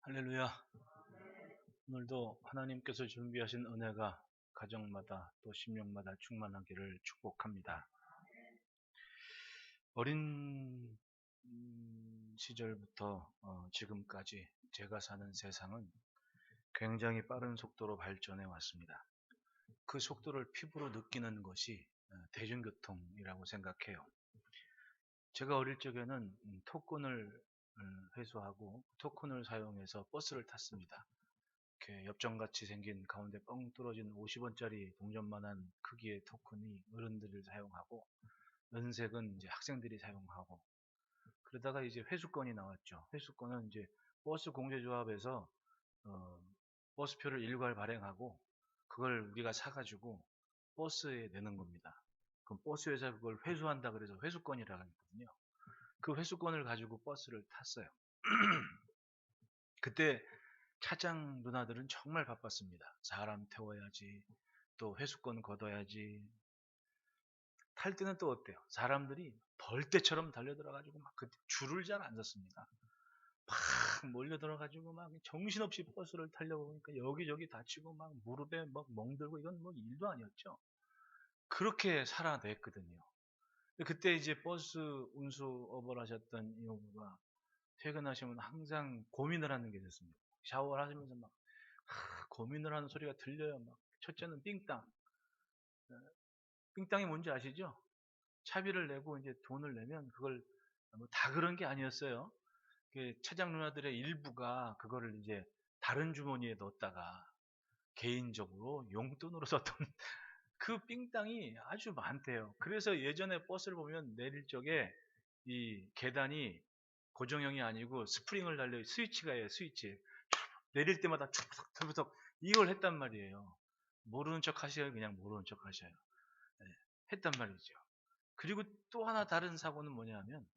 할렐루야. 오늘도 하나님께서 준비하신 은혜가 가정마다 또 심령마다 충만하기를 축복합니다. 어린 시절부터 지금까지 제가 사는 세상은 굉장히 빠른 속도로 발전해 왔습니다. 그 속도를 피부로 느끼는 것이 대중교통이라고 생각해요. 제가 어릴 적에는 토큰을 회수하고 토큰을 사용해서 버스를 탔습니다. 이렇게 엽전같이 생긴 가운데 뻥 뚫어진 50원짜리 동전만한 크기의 토큰이 어른들을 사용하고, 은색은 이제 학생들이 사용하고, 그러다가 이제 회수권이 나왔죠. 회수권은 이제 버스 공제조합에서 버스표를 일괄 발행하고 그걸 우리가 사가지고 버스에 내는 겁니다. 그럼 버스회사 그걸 회수한다 그래서 회수권이라고 하거든요. 그 회수권을 가지고 버스를 탔어요. 그때 차장 누나들은 정말 바빴습니다. 사람 태워야지, 또 회수권 걷어야지. 탈 때는 또 어때요? 사람들이 벌떼처럼 달려들어가지고 막 그때 줄을 잘 안 섰습니다. 막 몰려들어가지고 막 정신없이 버스를 타려고 하니까 여기저기 다치고 막 무릎에 막 멍들고, 이건 뭐 일도 아니었죠. 그렇게 살아냈거든요. 그때 이제 버스 운수업을 하셨던 이모부가 퇴근하시면 항상 고민을 하는 게 있었습니다. 샤워를 하시면서 막 고민을 하는 소리가 들려요. 막 첫째는 삥땅. 삥땅이 뭔지 아시죠? 차비를 내고 이제 돈을 내면 그걸 뭐다 그런 게 아니었어요. 차장 누나들의 일부가 그거를 이제 다른 주머니에 넣었다가 개인적으로 용돈으로 썼던 그 삥땅이 아주 많대요. 그래서 예전에 버스를 보면 내릴 적에 이 계단이 고정형이 아니고 스프링을 달려 스위치가 해요. 스위치. 내릴 때마다 툭툭툭툭 이걸 했단 말이에요. 모르는 척 하셔요. 그냥 모르는 척 하셔요. 네, 했단 말이죠. 그리고 또 하나 다른 사고는 뭐냐면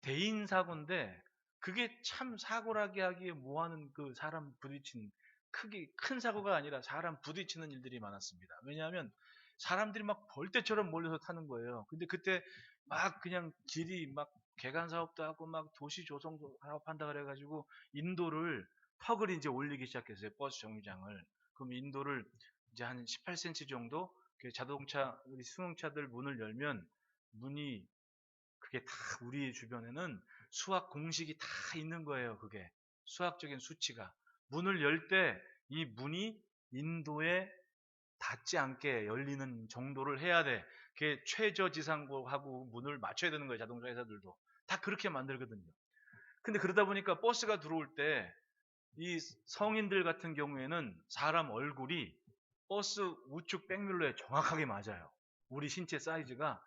대인 사고인데, 그게 참 사고라게 하기에 뭐하는 그 사람 부딪힌 크게 큰 사고가 아니라 사람 부딪히는 일들이 많았습니다. 왜냐하면 사람들이 막 벌떼처럼 몰려서 타는 거예요. 근데 그때 막 그냥 길이 막 개간 사업도 하고 막 도시 조성도 사업한다 그래가지고 인도를 턱을 이제 올리기 시작했어요. 버스 정류장을. 그럼 인도를 이제 한 18cm 정도, 자동차 우리 승용차들 문을 열면 문이, 그게 다 우리 주변에는 수학 공식이 다 있는 거예요. 그게 수학적인 수치가 문을 열 때 이 문이 인도에 닿지 않게 열리는 정도를 해야 돼. 그게 최저지상고하고 문을 맞춰야 되는 거예요. 자동차 회사들도 다 그렇게 만들거든요. 근데 그러다 보니까 버스가 들어올 때 이 성인들 같은 경우에는 사람 얼굴이 버스 우측 백밀러에 정확하게 맞아요. 우리 신체 사이즈가.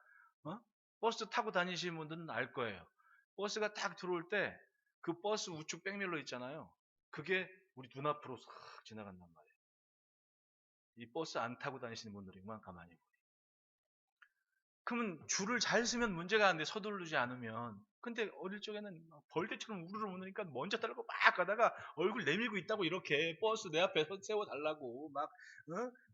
어? 버스 타고 다니시는 분들은 알 거예요. 버스가 딱 들어올 때 그 버스 우측 백밀러 있잖아요. 그게 우리 눈앞으로 싹 지나간단 말이에요. 이 버스 안 타고 다니시는 분들이만 가만히 보니. 그러면 줄을 잘 쓰면 문제가 안 돼. 서두르지 않으면. 근데 어릴 적에는 막 벌떼처럼 우르르 오니까 먼저 따르고 막 가다가 얼굴 내밀고 있다고, 이렇게 버스 내 앞에 세워달라고 막.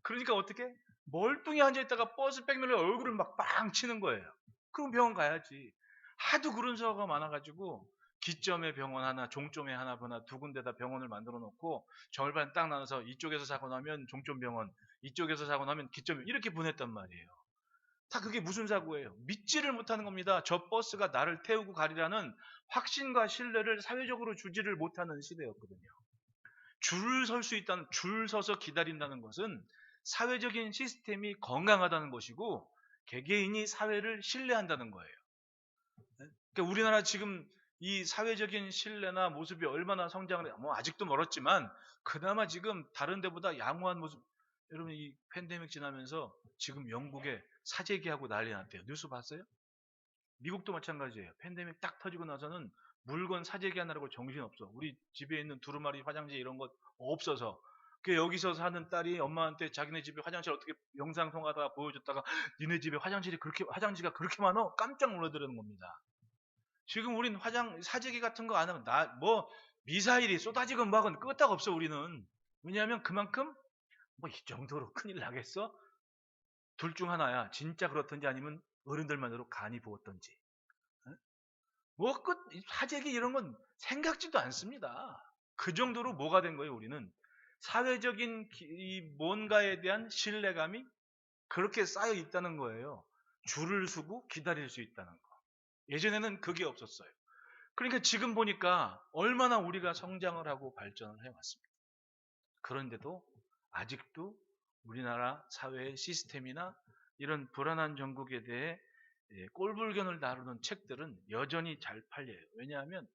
그러니까 어떻게 멀뚱히 앉아있다가 버스 백밀러에 얼굴을 막 빵 치는 거예요. 그럼 병원 가야지. 하도 그런 사고가 많아가지고 기점에 병원 하나, 종점에 하나, 두 군데다 병원을 만들어 놓고 절반 딱 나눠서 이쪽에서 사고 나면 종점병원, 이쪽에서 사고 나면 기점, 이렇게 보냈단 말이에요. 다 그게 무슨 사고예요? 믿지를 못하는 겁니다. 저 버스가 나를 태우고 가리라는 확신과 신뢰를 사회적으로 주지를 못하는 시대였거든요. 줄 설 수 있다는, 줄 서서 기다린다는 것은 사회적인 시스템이 건강하다는 것이고 개개인이 사회를 신뢰한다는 거예요. 그러니까 우리나라 지금 이 사회적인 신뢰나 모습이 얼마나 성장을 해요. 뭐 아직도 멀었지만 그나마 지금 다른 데보다 양호한 모습. 여러분, 이 팬데믹 지나면서 지금 영국에 사재기하고 난리 났대요. 뉴스 봤어요? 미국도 마찬가지예요. 팬데믹 딱 터지고 나서는 물건 사재기 하느라고 정신없어. 우리 집에 있는 두루마리 화장지 이런 것 없어서. 여기서 사는 딸이 엄마한테 자기네 집에 화장실 어떻게 영상 통화하다가 보여줬다가 니네 집에 화장지가 그렇게 많어? 깜짝 놀라더라는 겁니다. 지금 우린 사재기 같은 거 안 하면 미사일이 쏟아지건 뭐건 끄떡 없어 우리는. 왜냐하면 그만큼 뭐 이 정도로 큰일 나겠어? 둘 중 하나야. 진짜 그렇든지 아니면 어른들만으로 간이 부었던지. 뭐 사재기 이런 건 생각지도 않습니다. 그 정도로 뭐가 된 거예요, 우리는? 사회적인 이 뭔가에 대한 신뢰감이 그렇게 쌓여 있다는 거예요. 줄을 서고 기다릴 수 있다는 거. 예전에는 그게 없었어요. 그러니까 지금 보니까 얼마나 우리가 성장을 하고 발전을 해왔습니다. 그런데도 아직도 우리나라 사회의 시스템이나 이런 불안한 정국에 대해 꼴불견을 다루는 책들은 여전히 잘 팔려요. 왜냐하면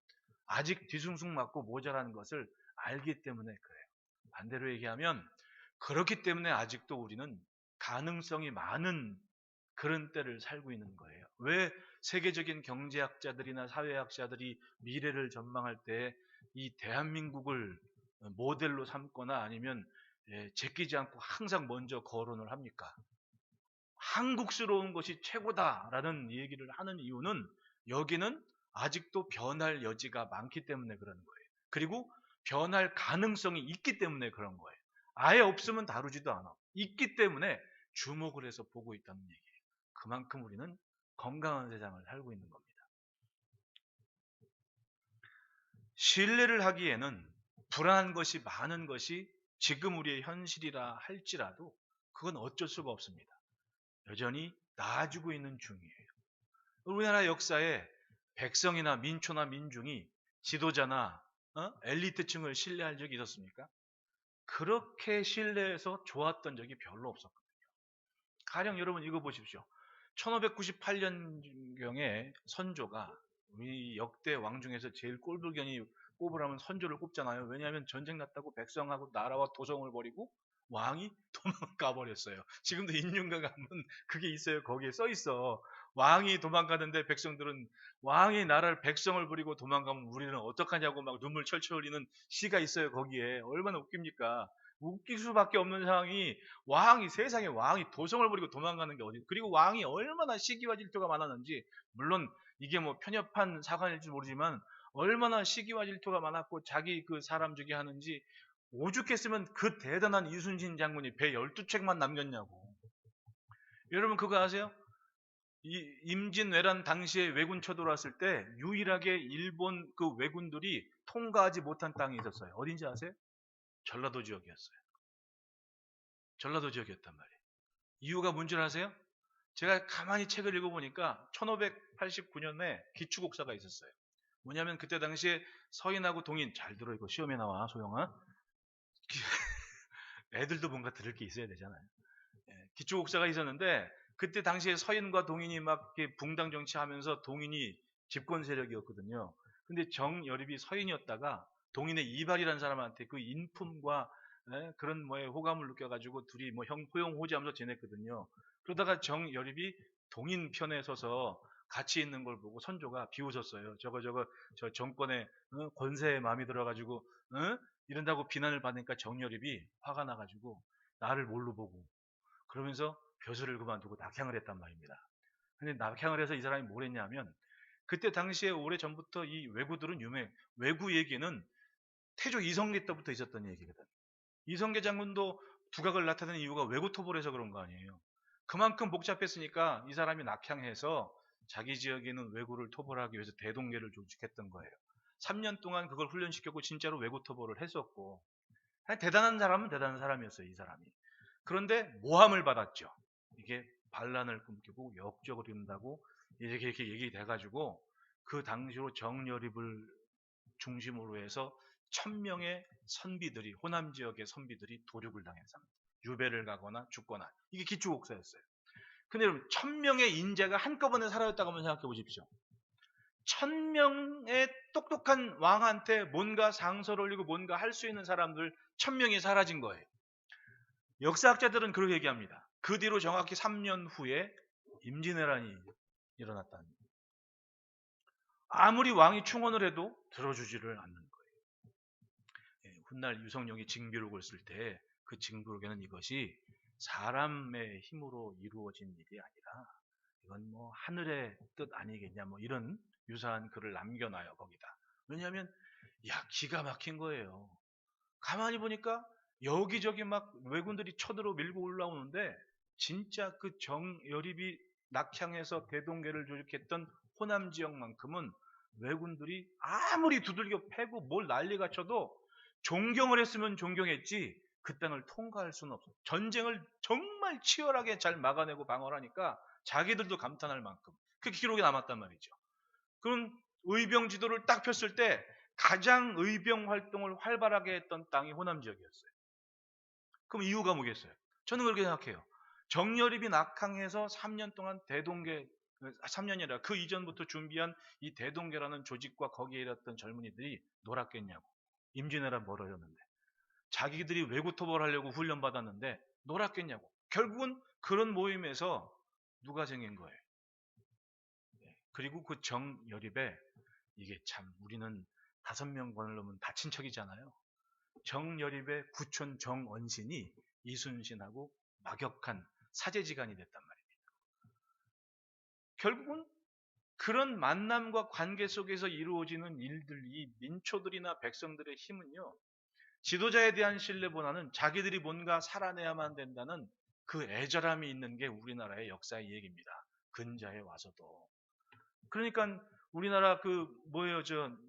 아직 뒤숭숭 맞고 모자란 것을 알기 때문에 그래요. 반대로 얘기하면 그렇기 때문에 아직도 우리는 가능성이 많은 그런 때를 살고 있는 거예요. 왜 세계적인 경제학자들이나 사회학자들이 미래를 전망할 때 이 대한민국을 모델로 삼거나 아니면 제끼지 않고 항상 먼저 거론을 합니까? 한국스러운 것이 최고다라는 얘기를 하는 이유는 여기는 아직도 변할 여지가 많기 때문에 그러는 거예요. 그리고 변할 가능성이 있기 때문에 그런 거예요. 아예 없으면 다루지도 않아. 있기 때문에 주목을 해서 보고 있다는 얘기예요. 그만큼 우리는 건강한 세상을 살고 있는 겁니다. 신뢰를 하기에는 불안한 것이 많은 것이 지금 우리의 현실이라 할지라도 그건 어쩔 수가 없습니다. 여전히 나아지고 있는 중이에요. 우리나라 역사에 백성이나 민초나 민중이 지도자나 엘리트층을 신뢰할 적이 있었습니까? 그렇게 신뢰해서 좋았던 적이 별로 없었거든요. 가령 여러분 이거 보십시오. 1598년경에 선조가 우리 역대 왕 중에서 제일 꼴불견이 뽑으라면 선조를 꼽잖아요. 왜냐하면 전쟁 났다고 백성하고 나라와 도성을 버리고 왕이 도망가 버렸어요. 지금도 인륜가 가면 그게 있어요. 거기에 써 있어. 왕이 도망가는데 백성들은 왕이 나라를 백성을 버리고 도망가면 우리는 어떡하냐고 막 눈물 철철 흘리는 시가 있어요. 거기에 얼마나 웃깁니까? 웃길 수밖에 없는 상황이 세상에 왕이 도성을 버리고 도망가는 게 어디, 그리고 왕이 얼마나 시기와 질투가 많았는지, 물론 이게 뭐 편협한 사관일지 모르지만 얼마나 시기와 질투가 많았고 자기 그 사람 죽이 하는지, 오죽했으면 그 대단한 이순신 장군이 배 12척만 남겼냐고. 여러분 그거 아세요? 임진왜란 당시에 왜군 쳐들어왔을 때 유일하게 일본 그 왜군들이 통과하지 못한 땅이 있었어요. 어딘지 아세요? 전라도 지역이었어요. 전라도 지역이었단 말이에요. 이유가 뭔지 아세요? 제가 가만히 책을 읽어보니까 1589년에 기축옥사가 있었어요. 뭐냐면 그때 당시에 서인하고 동인, 잘 들어 이거 시험에 나와 소영아. 애들도 뭔가 들을 게 있어야 되잖아요. 기축옥사가 있었는데 그때 당시에 서인과 동인이 막 붕당 정치하면서 동인이 집권 세력이었거든요. 근데 정여립이 서인이었다가 동인의 이발이라는 사람한테 그 인품과 그런 뭐에 호감을 느껴가지고 둘이 뭐 호용호지하면서 지냈거든요. 그러다가 정여립이 동인 편에 서서 같이 있는 걸 보고 선조가 비웃었어요. 저 정권의 권세에 마음이 들어가지고 이런다고 비난을 받으니까 정여립이 화가 나가지고 나를 뭘로 보고, 그러면서 벼슬을 그만두고 낙향을 했단 말입니다. 근데 낙향을 해서 이 사람이 뭘 했냐면, 그때 당시에 오래전부터 이 왜구들은 왜구 얘기는 태조 이성계 때부터 있었던 얘기거든. 이성계 장군도 두각을 나타내는 이유가 왜구 토벌을 해서 그런 거 아니에요. 그만큼 복잡했으니까 이 사람이 낙향해서 자기 지역에 있는 왜구를 토벌하기 위해서 대동계를 조직했던 거예요. 3년 동안 그걸 훈련시켰고 진짜로 왜구 토벌을 했었고, 대단한 사람은 대단한 사람이었어요, 이 사람이. 그런데 모함을 받았죠. 이게 반란을 꿈꾸고 역적을 이룬다고 이렇게 얘기돼가지고 그 당시로 정여립을 중심으로 해서 1000명의 선비들이, 호남 지역의 선비들이 도륙을 당해서 유배를 가거나 죽거나, 이게 기축옥사였어요. 근데 여러분 1000명의 인재가 한꺼번에 사라졌다고 한번 생각해 보십시오. 1000명의 똑똑한 왕한테 뭔가 상소를 올리고 뭔가 할 수 있는 사람들 1000명이 사라진 거예요. 역사학자들은 그렇게 얘기합니다. 그 뒤로 정확히 3년 후에 임진왜란이 일어났다는 거예요. 아무리 왕이 충원을 해도 들어주지를 않는 거예요. 훗날 유성룡이 징비록을 쓸 때 그 징비록에는 이것이 사람의 힘으로 이루어진 일이 아니라 이건 뭐 하늘의 뜻 아니겠냐, 뭐 이런 유사한 글을 남겨놔요 거기다. 왜냐하면 기가 막힌 거예요. 가만히 보니까 여기저기 막 왜군들이 쳐들어 밀고 올라오는데 진짜 그 정여립이 낙향해서 대동계를 조직했던 호남 지역만큼은 왜군들이 아무리 두들겨 패고 뭘 난리가 쳐도 존경을 했으면 존경했지 그 땅을 통과할 수는 없어. 전쟁을 정말 치열하게 잘 막아내고 방어를 하니까 자기들도 감탄할 만큼 그게 기록에 남았단 말이죠. 그럼 의병 지도를 딱 폈을 때 가장 의병 활동을 활발하게 했던 땅이 호남 지역이었어요. 그럼 이유가 뭐겠어요? 저는 그렇게 생각해요. 정여립이 낙항해서 3년 동안 대동계, 3년이라 그 이전부터 준비한 이 대동계라는 조직과 거기에 일했던 젊은이들이 놀았겠냐고. 임진왜란 멀어졌는데. 자기들이 외구 토벌하려고 훈련받았는데 놀았겠냐고. 결국은 그런 모임에서 누가 생긴 거예요. 그리고 그 정여립에 이게 참 우리는 5명 권을 넘으면 다 친척이잖아요. 정여립의 구촌 정언신이 이순신하고 막역한 사제지간이 됐단 말입니다. 결국은 그런 만남과 관계 속에서 이루어지는 일들, 이 민초들이나 백성들의 힘은요, 지도자에 대한 신뢰보다는 자기들이 뭔가 살아내야만 된다는 그 애절함이 있는 게 우리나라의 역사의 얘기입니다. 근자에 와서도. 그러니까 우리나라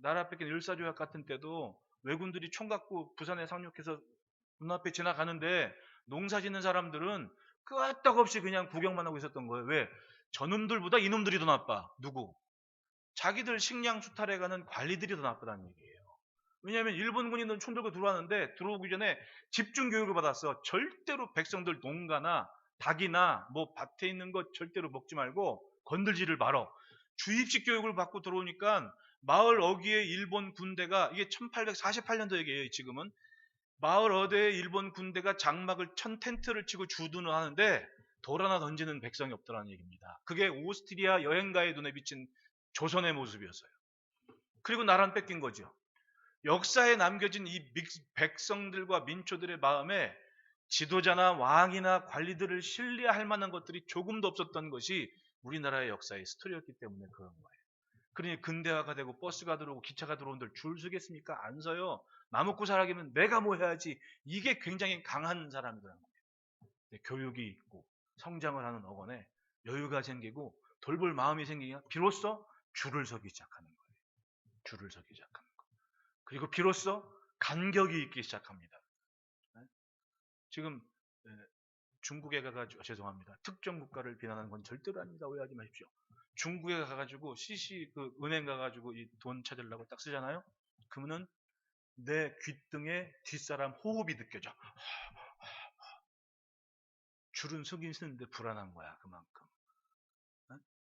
나라 뺏긴 일사조약 같은 때도 왜군들이 총 갖고 부산에 상륙해서 눈앞에 지나가는데 농사 짓는 사람들은 끄떡없이 그냥 구경만 하고 있었던 거예요. 왜? 저놈들보다 이놈들이 더 나빠. 누구? 자기들 식량 수탈해가는 관리들이 더 나쁘다는 얘기예요. 왜냐하면 일본 군인들은 총 들고 들어왔는데 들어오기 전에 집중 교육을 받았어. 절대로 백성들 농가나 닭이나 뭐 밭에 있는 것 절대로 먹지 말고 건들지를 말어. 주입식 교육을 받고 들어오니까 마을 어귀에 일본 군대가 이게 1848년도 얘기예요. 지금은 마을 어대에 일본 군대가 장막을 천 텐트를 치고 주둔을 하는데 돌 하나 던지는 백성이 없더라는 얘기입니다. 그게 오스트리아 여행가의 눈에 비친 조선의 모습이었어요. 그리고 나라는 뺏긴 거죠. 역사에 남겨진 이 백성들과 민초들의 마음에 지도자나 왕이나 관리들을 신뢰할 만한 것들이 조금도 없었던 것이 우리나라의 역사의 스토리였기 때문에 그런 거예요. 그러니 근대화가 되고 버스가 들어오고 기차가 들어온들 줄 서겠습니까? 안 서요. 나 먹고 살아가면 내가 뭐 해야지. 이게 굉장히 강한 사람이라는 거예요. 교육이 있고 성장을 하는 어간에 여유가 생기고 돌볼 마음이 생기면 비로소 줄을 서기 시작하는 거예요. 줄을 서기 시작하는 거예요. 그리고 비로소 간격이 있기 시작합니다. 지금 중국에 가가지고 죄송합니다. 특정 국가를 비난하는 건 절대로 아닙니다. 오해하지 마십시오. 중국에 가가지고 CC 은행 가가지고 이 돈 찾으려고 딱 쓰잖아요. 그러면은 내 귓등에 뒷사람 호흡이 느껴져. 줄은 서긴 쓰는데 불안한 거야 그만큼.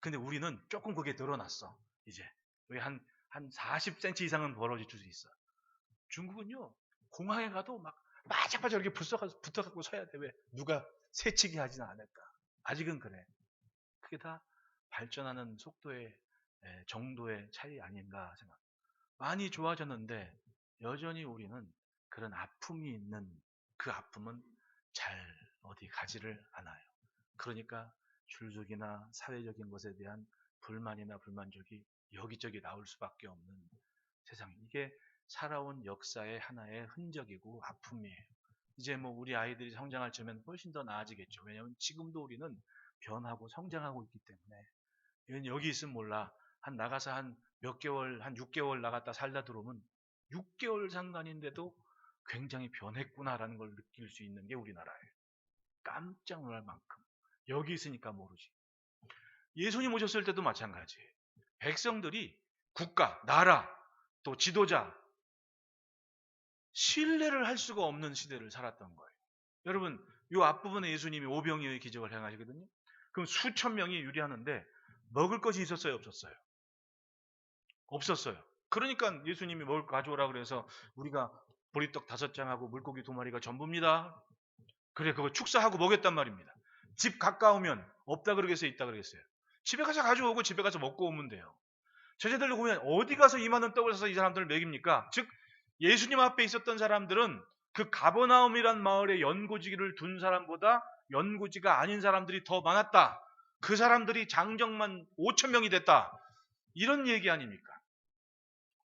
근데 우리는 조금 그게 늘어났어. 이제 여기 한 40cm 이상은 벌어질 수 있어. 중국은요 공항에 가도 막 바짝바짝 이렇게 붙어갖고 서야 돼. 왜? 누가 새치기 하지는 않을까. 아직은 그래. 그게 다 발전하는 속도의 정도의 차이 아닌가 생각. 많이 좋아졌는데 여전히 우리는 그런 아픔이 있는 그 아픔은 잘 어디 가지를 않아요. 그러니까 줄족이나 사회적인 것에 대한 불만이나 불만족이 여기저기 나올 수밖에 없는 세상. 이게 살아온 역사의 하나의 흔적이고 아픔이에요. 이제 뭐 우리 아이들이 성장할 즈음엔 훨씬 더 나아지겠죠. 왜냐하면 지금도 우리는 변하고 성장하고 있기 때문에. 여기 있으면 몰라. 나가서 한 몇 개월, 한 6개월 나갔다 살다 들어오면 6개월 상관인데도 굉장히 변했구나라는 걸 느낄 수 있는 게 우리나라예요. 깜짝 놀랄 만큼. 여기 있으니까 모르지. 예수님 오셨을 때도 마찬가지예요. 백성들이 국가, 나라, 또 지도자, 신뢰를 할 수가 없는 시대를 살았던 거예요. 여러분, 이 앞부분에 예수님이 오병이어의 기적을 행하시거든요. 그럼 수천 명이 유리하는데 먹을 것이 있었어요, 없었어요? 없었어요. 그러니까 예수님이 먹을 거 가져오라 그래서 우리가 보리떡 5장하고 물고기 2마리가 전부입니다. 그래, 그거 축사하고 먹였단 말입니다. 집 가까우면 없다 그러겠어요, 있다 그러겠어요? 집에 가서 가져오고 집에 가서 먹고 오면 돼요. 제자들로 보면 어디 가서 이만한 떡을 사서 이 사람들을 먹입니까? 즉 예수님 앞에 있었던 사람들은 그 가버나움이란 마을에 연고지기를 둔 사람보다 연고지가 아닌 사람들이 더 많았다. 그 사람들이 장정만 5천 명이 됐다. 이런 얘기 아닙니까?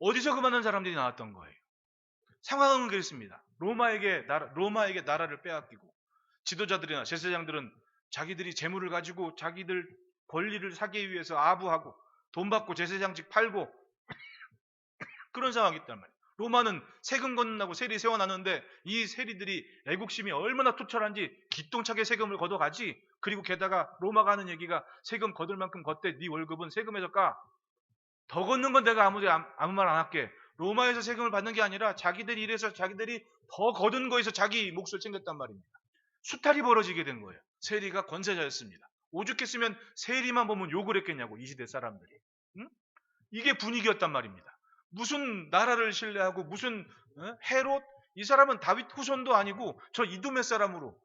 어디서 그 많은 사람들이 나왔던 거예요? 상황은 그렇습니다. 로마에게 나라를 빼앗기고 지도자들이나 제사장들은 자기들이 재물을 가지고 자기들 권리를 사기 위해서 아부하고 돈 받고 제사장직 팔고 그런 상황이 있단 말이에요. 로마는 세금 걷는다고 세리 세워놨는데 이 세리들이 애국심이 얼마나 투철한지 기똥차게 세금을 걷어가지. 그리고 게다가 로마가 하는 얘기가 세금 걷을 만큼 걷되 네 월급은 세금에서 까. 더 걷는 건 내가 아무 말 안 할게. 로마에서 세금을 받는 게 아니라 자기들이 일해서 자기들이 더 거둔 거에서 자기 몫을 챙겼단 말입니다. 수탈이 벌어지게 된 거예요. 세리가 권세자였습니다. 오죽했으면 세리만 보면 욕을 했겠냐고 이 시대 사람들이. 응? 이게 분위기였단 말입니다. 무슨 나라를 신뢰하고 무슨 헤롯? 이 사람은 다윗 후손도 아니고 저 이두메 사람으로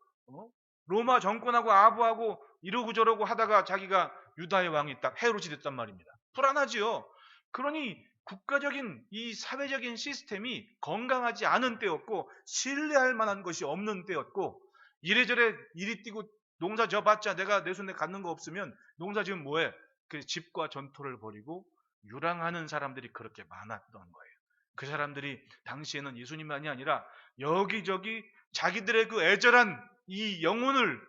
로마 정권하고 아부하고 이러고 저러고 하다가 자기가 유다의 왕이 딱 헤롯이 됐단 말입니다. 불안하지요. 그러니 국가적인 이 사회적인 시스템이 건강하지 않은 때였고 신뢰할 만한 것이 없는 때였고 이래저래 이리 뛰고 농사 져봤자 내가 내 손에 갖는 거 없으면 농사 지금 뭐해? 그 집과 전토를 벌이고 유랑하는 사람들이 그렇게 많았던 거예요. 그 사람들이 당시에는 예수님만이 아니라 여기저기 자기들의 그 애절한 이 영혼을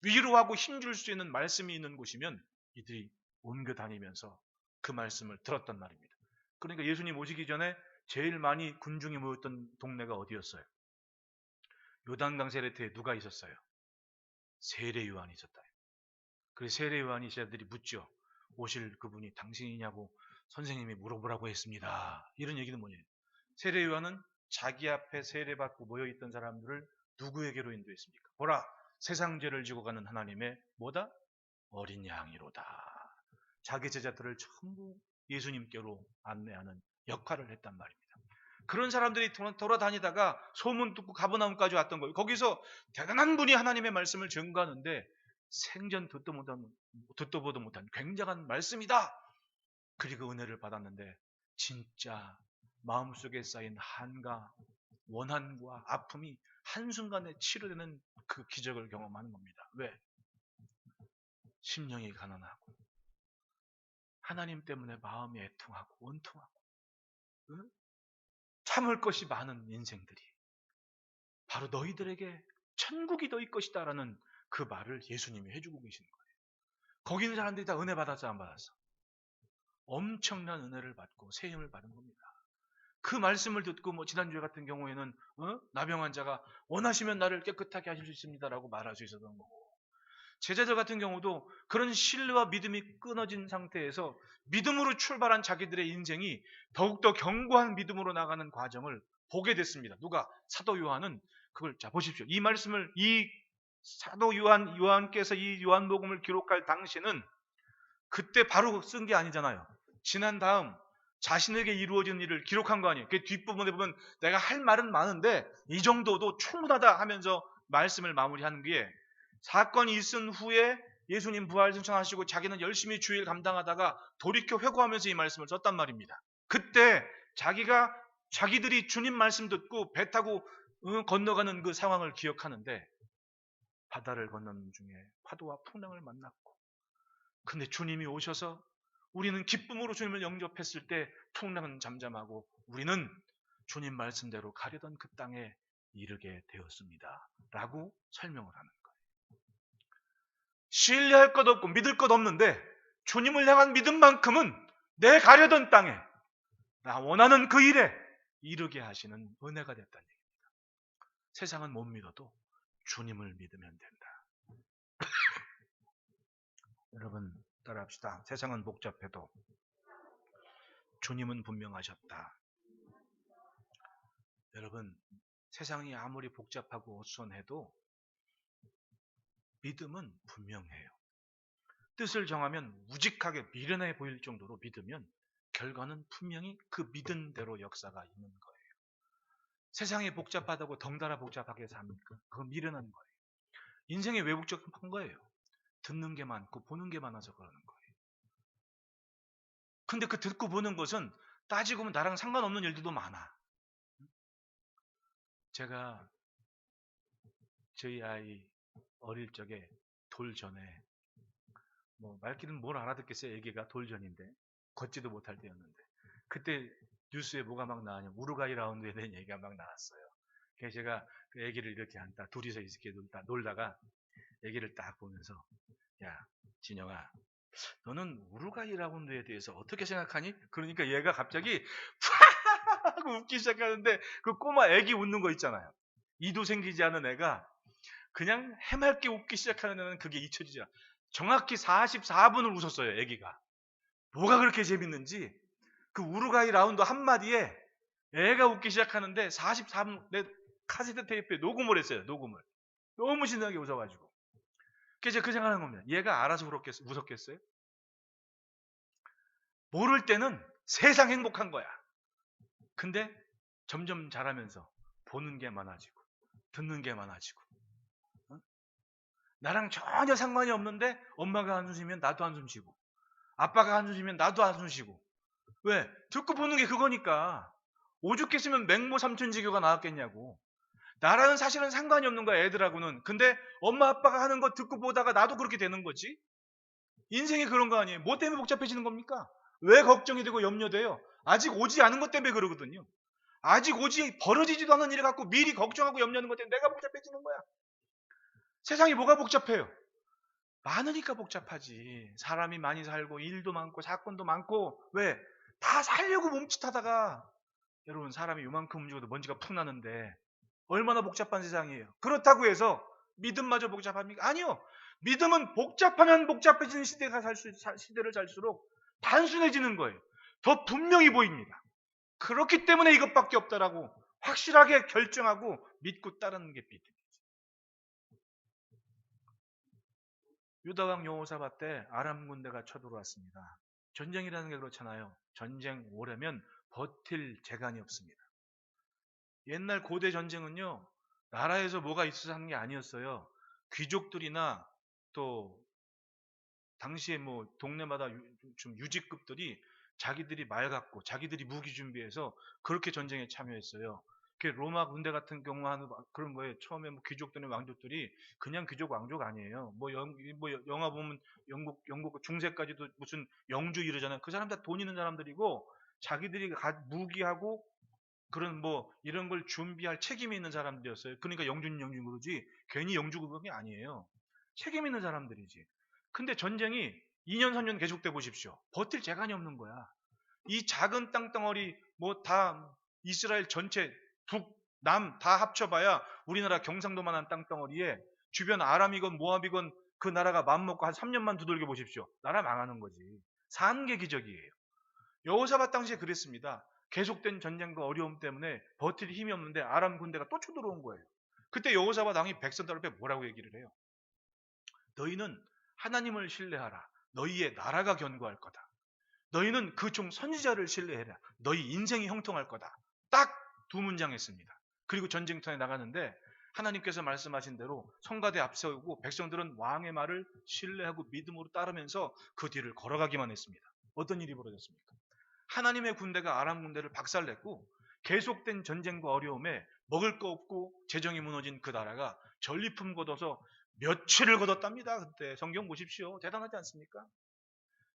위로하고 힘줄 수 있는 말씀이 있는 곳이면 이들이 옮겨 다니면서 그 말씀을 들었단 말입니다. 그러니까 예수님 오시기 전에 제일 많이 군중이 모였던 동네가 어디였어요? 요단강 세례터에 누가 있었어요? 세례 요한이 있었다. 그래서 세례 요한이 제자들이 묻죠. 오실 그분이 당신이냐고 선생님이 물어보라고 했습니다. 이런 얘기는 뭐냐면 세례 요한은 자기 앞에 세례받고 모여있던 사람들을 누구에게로 인도했습니까? 보라, 세상 죄를 지고 가는 하나님의 뭐다? 어린 양이로다. 자기 제자들을 전부 예수님께로 안내하는 역할을 했단 말입니다. 그런 사람들이 돌아다니다가 소문 듣고 가버나움까지 왔던 거예요. 거기서 대단한 분이 하나님의 말씀을 증거하는데 생전 듣도 보도 못한 굉장한 말씀이다. 그리고 은혜를 받았는데 진짜 마음속에 쌓인 한과 원한과 아픔이 한순간에 치료되는 그 기적을 경험하는 겁니다. 왜? 심령이 가난하고 하나님 때문에 마음이 애통하고 원통하고 응? 참을 것이 많은 인생들이 바로 너희들에게 천국이 너희 것이다 라는 그 말을 예수님이 해주고 계시는 거예요. 거기 있는 사람들이 다 은혜 받았어 안 받았어? 엄청난 은혜를 받고 세임을 받은 겁니다. 그 말씀을 듣고 뭐 지난주에 같은 경우에는 나병 환자가 원하시면 나를 깨끗하게 하실 수 있습니다라고 말할 수 있었던 거고 제자들 같은 경우도 그런 신뢰와 믿음이 끊어진 상태에서 믿음으로 출발한 자기들의 인생이 더욱더 견고한 믿음으로 나가는 과정을 보게 됐습니다. 누가? 사도 요한은 그걸 자 보십시오. 이 말씀을 이 사도 요한께서 이 요한복음을 기록할 당시는 그때 바로 쓴 게 아니잖아요. 지난 다음 자신에게 이루어진 일을 기록한 거 아니에요. 그 뒷부분에 보면 내가 할 말은 많은데 이 정도도 충분하다 하면서 말씀을 마무리하는 게 사건이 있은 후에 예수님 부활 승천하시고 자기는 열심히 주일 감당하다가 돌이켜 회고하면서 이 말씀을 썼단 말입니다. 그때 자기들이 주님 말씀 듣고 배 타고 건너가는 그 상황을 기억하는데 바다를 건너는 중에 파도와 풍랑을 만났고 근데 주님이 오셔서 우리는 기쁨으로 주님을 영접했을 때 풍랑은 잠잠하고 우리는 주님 말씀대로 가려던 그 땅에 이르게 되었습니다. 라고 설명을 하는 거예요. 신뢰할 것 없고 믿을 것 없는데 주님을 향한 믿음만큼은 내 가려던 땅에 나 원하는 그 일에 이르게 하시는 은혜가 됐다는 얘기입니다. 세상은 못 믿어도 주님을 믿으면 된다. 여러분 따라합시다. 세상은 복잡해도 주님은 분명하셨다. 여러분 세상이 아무리 복잡하고 어수선해도 믿음은 분명해요. 뜻을 정하면 우직하게 미련해 보일 정도로 믿으면 결과는 분명히 그 믿은 대로 역사가 있는 거예요. 세상이 복잡하다고 덩달아 복잡하게 삽니까? 그건 미련한 거예요. 인생이 왜 복잡한 거예요? 듣는 게 많고 보는 게 많아서 그러는 거예요. 근데 그 듣고 보는 것은 따지고 보면 나랑 상관없는 일들도 많아. 제가 저희 아이 어릴 적에 돌전에 뭐 말귀는 뭘 알아듣겠어요. 애기가 돌전인데 걷지도 못할 때였는데 그때 뉴스에 뭐가 막 나왔냐 우루과이 라운드에 대한 얘기가 막 나왔어요. 그래서 제가 그 애기를 이렇게 앉다 둘이서 이렇게 놀다가 애기를 딱 보면서 야 진영아 너는 우루과이 라운드에 대해서 어떻게 생각하니? 그러니까 얘가 갑자기 하고 웃기 시작하는데 그 꼬마 애기 웃는 거 있잖아요. 이도 생기지 않은 애가 그냥 해맑게 웃기 시작하는 애는 그게 잊혀지지 않아. 정확히 44분을 웃었어요, 애기가. 뭐가 그렇게 재밌는지 그 우루과이 라운드 한마디에 애가 웃기 시작하는데 44분 내 카세트 테이프에 녹음을 했어요. 녹음을. 너무 신나게 웃어가지고. 그래서 그 생각하는 겁니다. 얘가 알아서 웃었겠어요? 모를 때는 세상 행복한 거야. 근데 점점 자라면서 보는 게 많아지고 듣는 게 많아지고 어? 나랑 전혀 상관이 없는데 엄마가 한숨 쉬면 나도 한숨 쉬고 아빠가 한숨 쉬면 나도 한숨 쉬고 왜? 듣고 보는 게 그거니까 오죽했으면 맹모 삼천지교가 나왔겠냐고. 나라는 사실은 상관이 없는 거야 애들하고는. 근데 엄마 아빠가 하는 거 듣고 보다가 나도 그렇게 되는 거지. 인생이 그런 거 아니에요. 뭐 때문에 복잡해지는 겁니까? 왜 걱정이 되고 염려돼요? 아직 오지 않은 것 때문에 그러거든요. 아직 오지 벌어지지도 않은 일을 갖고 미리 걱정하고 염려하는 것 때문에 내가 복잡해지는 거야. 세상이 뭐가 복잡해요? 많으니까 복잡하지. 사람이 많이 살고 일도 많고 사건도 많고 왜? 다 살려고 몸짓하다가 여러분 사람이 요만큼 움직여도 먼지가 푹 나는데 얼마나 복잡한 세상이에요. 그렇다고 해서 믿음마저 복잡합니까? 아니요. 믿음은 복잡하면 복잡해지는 시대를 살수록 단순해지는 거예요. 더 분명히 보입니다. 그렇기 때문에 이것밖에 없다라고 확실하게 결정하고 믿고 따르는 게 믿음이지. 유다왕 여호사밧 때 아람 군대가 쳐들어왔습니다. 전쟁이라는 게 그렇잖아요. 전쟁 오려면 버틸 재간이 없습니다. 옛날 고대 전쟁은요. 나라에서 뭐가 있어서 하는 게 아니었어요. 귀족들이나 또 당시에 뭐 동네마다 좀 유직급들이 자기들이 말 갖고 자기들이 무기 준비해서 그렇게 전쟁에 참여했어요. 그 로마 군대 같은 경우 하는 그런 거에 처음에 뭐 귀족들이나 왕족들이 그냥 귀족 왕족 아니에요. 뭐 영화 보면 영국 중세까지도 무슨 영주 이러잖아요. 그 사람 다 돈 있는 사람들이고 자기들이 무기하고 그런 뭐 이런 걸 준비할 책임이 있는 사람들이었어요. 그러니까 영준 그러지 괜히 영주급이 아니에요. 책임 있는 사람들이지. 근데 전쟁이 2년 3년 계속돼 보십시오. 버틸 재간이 없는 거야. 이 작은 땅덩어리 뭐 다 이스라엘 전체 북, 남 다 합쳐봐야 우리나라 경상도만한 땅덩어리에 주변 아람이건 모압이건 그 나라가 맘먹고 한 3년만 두들겨 보십시오. 나라 망하는 거지. 산 게 기적이에요. 여호사밧 당시에 그랬습니다. 계속된 전쟁과 어려움 때문에 버틸 힘이 없는데 아람 군대가 또 쳐들어온 거예요. 그때 여호사밧 왕이 백성들 앞에 뭐라고 얘기를 해요? 너희는 하나님을 신뢰하라. 너희의 나라가 견고할 거다. 너희는 그 종 선지자를 신뢰해라. 너희 인생이 형통할 거다. 딱 두 문장 했습니다. 그리고 전쟁터에 나가는데 하나님께서 말씀하신 대로 성가대 앞세우고 백성들은 왕의 말을 신뢰하고 믿음으로 따르면서 그 뒤를 걸어가기만 했습니다. 어떤 일이 벌어졌습니까? 하나님의 군대가 아람 군대를 박살냈고 계속된 전쟁과 어려움에 먹을 거 없고 재정이 무너진 그 나라가 전리품 걷어서 며칠을 걷었답니다. 그때 성경 보십시오. 대단하지 않습니까?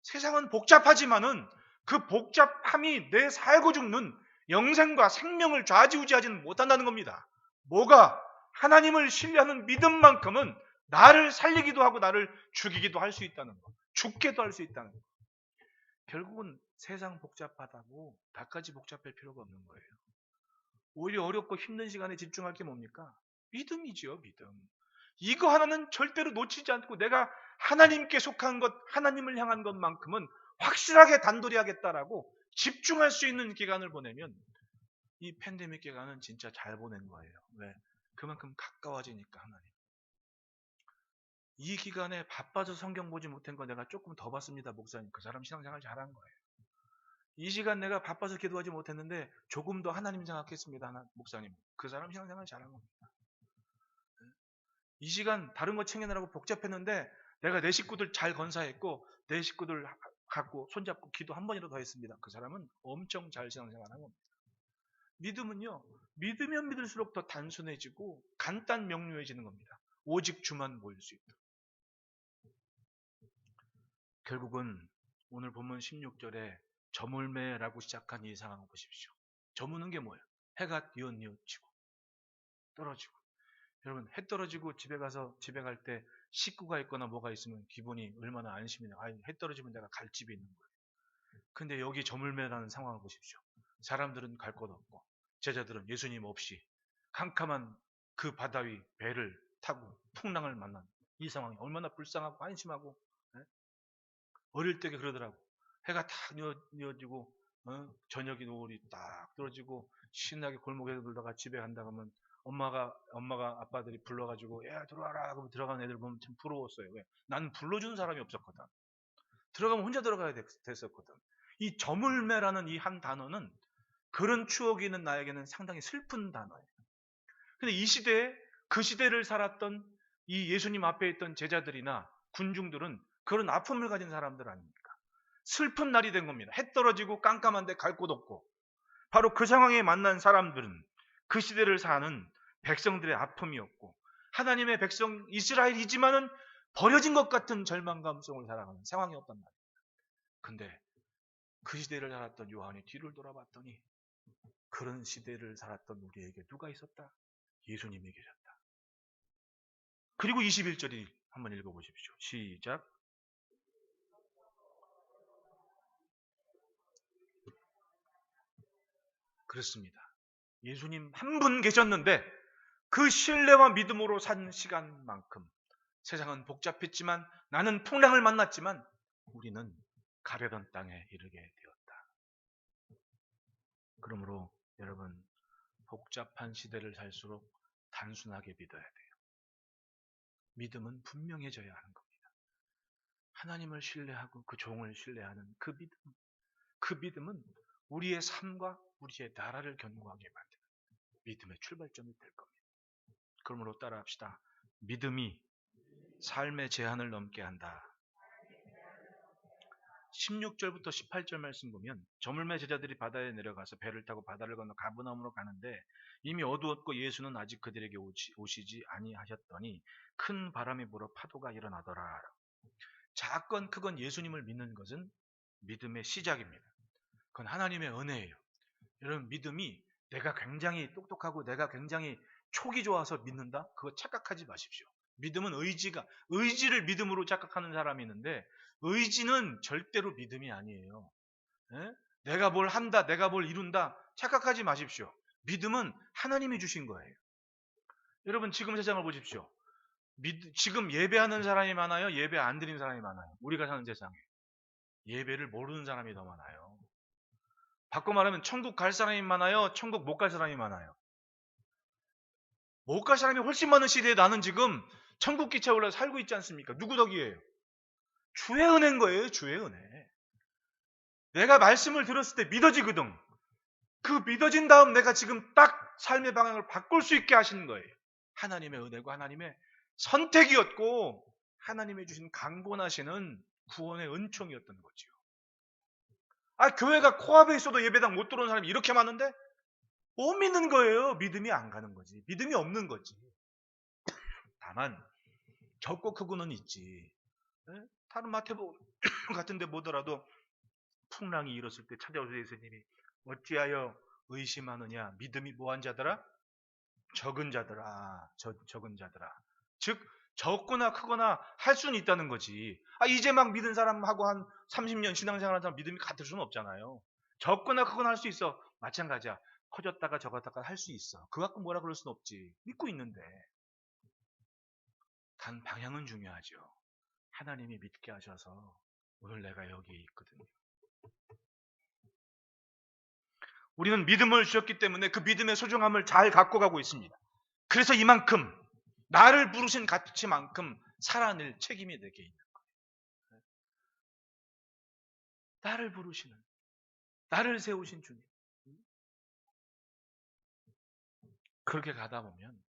세상은 복잡하지만은 그 복잡함이 내 살고 죽는 영생과 생명을 좌지우지하지는 못한다는 겁니다. 뭐가? 하나님을 신뢰하는 믿음만큼은 나를 살리기도 하고 나를 죽이기도 할 수 있다는 거. 죽게도 할 수 있다는 거. 결국은 세상 복잡하다고 다까지 복잡할 필요가 없는 거예요. 오히려 어렵고 힘든 시간에 집중할 게 뭡니까? 믿음이지요, 믿음. 이거 하나는 절대로 놓치지 않고 내가 하나님께 속한 것, 하나님을 향한 것만큼은 확실하게 단돌이 하겠다라고 집중할 수 있는 기간을 보내면 이 팬데믹 기간은 진짜 잘 보낸 거예요. 왜? 그만큼 가까워지니까 하나님. 이 기간에 바빠서 성경 보지 못한 거 내가 조금 더 봤습니다, 목사님. 그 사람 신앙생활 잘한 거예요. 이 시간 내가 바빠서 기도하지 못했는데 조금 더 하나님 생각했습니다, 목사님. 그 사람 신앙생활 잘한 겁니다. 이 시간 다른 거 챙기느라고 복잡했는데 내가 내 식구들 잘 건사했고 내 식구들 갖고 손잡고 기도 한 번이라도 더 했습니다. 그 사람은 엄청 잘 신앙생활한 겁니다. 믿음은요. 믿으면 믿을수록 더 단순해지고 간단 명료해지는 겁니다. 오직 주만 모일 수 있다. 결국은 오늘 본문 16절에 저물매라고 시작한 이 상황을 보십시오. 저무는 게 뭐예요? 해가 뉘엿뉘엿지고 떨어지고. 여러분 해 떨어지고 집에 갈 때 식구가 있거나 뭐가 있으면 기분이 얼마나 안심이 나요. 해 떨어지면 내가 갈 집이 있는 거예요. 근데 여기 저물매라는 상황을 보십시오. 사람들은 갈 곳 없고 제자들은 예수님 없이 캄캄한 그 바다 위 배를 타고 풍랑을 만난 이 상황이 얼마나 불쌍하고 한심하고, 어릴 적에 그러더라고. 해가 탁 뉘어지고 저녁이 노을이 딱 떨어지고 신나게 골목에 놀다가 집에 간다 그러면 엄마가 아빠들이 불러가지고 야 들어와라 그러면 들어가는 애들 보면 참 부러웠어요. 왜? 나는 불러주는 사람이 없었거든. 들어가면 혼자 들어가야 됐었거든. 이 저물매라는 이 한 단어는 그런 추억이 있는 나에게는 상당히 슬픈 단어예요. 근데 이 시대에 그 시대를 살았던 이 예수님 앞에 있던 제자들이나 군중들은 그런 아픔을 가진 사람들 아닙니까? 슬픈 날이 된 겁니다. 해 떨어지고 깜깜한데 갈 곳 없고, 바로 그 상황에 만난 사람들은 그 시대를 사는 백성들의 아픔이었고, 하나님의 백성 이스라엘이지만은 버려진 것 같은 절망감 속을 살아가는 상황이었단 말이에요. 근데 그 시대를 살았던 요한이 뒤를 돌아봤더니 그런 시대를 살았던 우리에게 누가 있었다? 예수님이 계셨다. 그리고 21절이 한번 읽어보십시오. 시작. 그렇습니다. 예수님 한 분 계셨는데 그 신뢰와 믿음으로 산 시간만큼 세상은 복잡했지만, 나는 풍랑을 만났지만 우리는 가려던 땅에 이르게 되었다. 그러므로 여러분, 복잡한 시대를 살수록 단순하게 믿어야 돼요. 믿음은 분명해져야 하는 겁니다. 하나님을 신뢰하고 그 종을 신뢰하는 그 믿음은 우리의 삶과 우리의 나라를 견고하게 만드는 믿음의 출발점이 될 겁니다. 그러므로 따라합시다. 믿음이 삶의 제한을 넘게 한다. 16절부터 18절 말씀 보면 저물매 제자들이 바다에 내려가서 배를 타고 바다를 건너 가버나움으로 가는데 이미 어두웠고 예수는 아직 그들에게 오시지 아니하셨더니 큰 바람이 불어 파도가 일어나더라. 작건 크건 예수님을 믿는 것은 믿음의 시작입니다. 그건 하나님의 은혜예요. 여러분, 믿음이 내가 굉장히 똑똑하고 내가 굉장히 촉이 좋아서 믿는다? 그거 착각하지 마십시오. 믿음은 의지를 믿음으로 착각하는 사람이 있는데, 의지는 절대로 믿음이 아니에요. 예? 내가 뭘 한다, 내가 뭘 이룬다 착각하지 마십시오. 믿음은 하나님이 주신 거예요. 여러분, 지금 세상을 보십시오. 지금 예배하는 사람이 많아요? 예배 안 드리는 사람이 많아요? 우리가 사는 세상에 예배를 모르는 사람이 더 많아요. 바꿔 말하면 천국 갈 사람이 많아요? 천국 못 갈 사람이 많아요? 못 갈 사람이 훨씬 많은 시대에 나는 지금 천국 기차에 올라 살고 있지 않습니까? 누구 덕이에요? 주의 은혜인 거예요. 주의 은혜. 내가 말씀을 들었을 때 믿어지거든. 그 믿어진 다음 내가 지금 딱 삶의 방향을 바꿀 수 있게 하시는 거예요. 하나님의 은혜고 하나님의 선택이었고 하나님이 주신 강권하시는 구원의 은총이었던 거죠. 교회가 코앞에 있어도 예배당 못 들어오는 사람이 이렇게 많은데 못 믿는 거예요. 믿음이 안 가는 거지. 믿음이 없는 거지. 다만 적고 크고는 있지. 다른 마태복음 같은 데 보더라도 풍랑이 일었을 때 찾아오셔서 예수님이 어찌하여 의심하느냐. 믿음이 뭐한 자더라? 적은 자더라. 적은 자더라. 즉 적거나 크거나 할 수는 있다는 거지. 이제 막 믿은 사람하고 한 30년 신앙생활하는 사람 믿음이 같을 수는 없잖아요. 적거나 크거나 할 수 있어. 마찬가지야. 커졌다가 적었다가 할 수 있어. 그거 갖고 뭐라 그럴 수는 없지. 믿고 있는데. 단 방향은 중요하죠. 하나님이 믿게 하셔서 오늘 내가 여기에 있거든요. 우리는 믿음을 주셨기 때문에 그 믿음의 소중함을 잘 갖고 가고 있습니다. 그래서 이만큼 나를 부르신 가치만큼 살아낼 책임이 내게 있는 거예요. 나를 부르시는, 나를 세우신 주님. 그렇게 가다 보면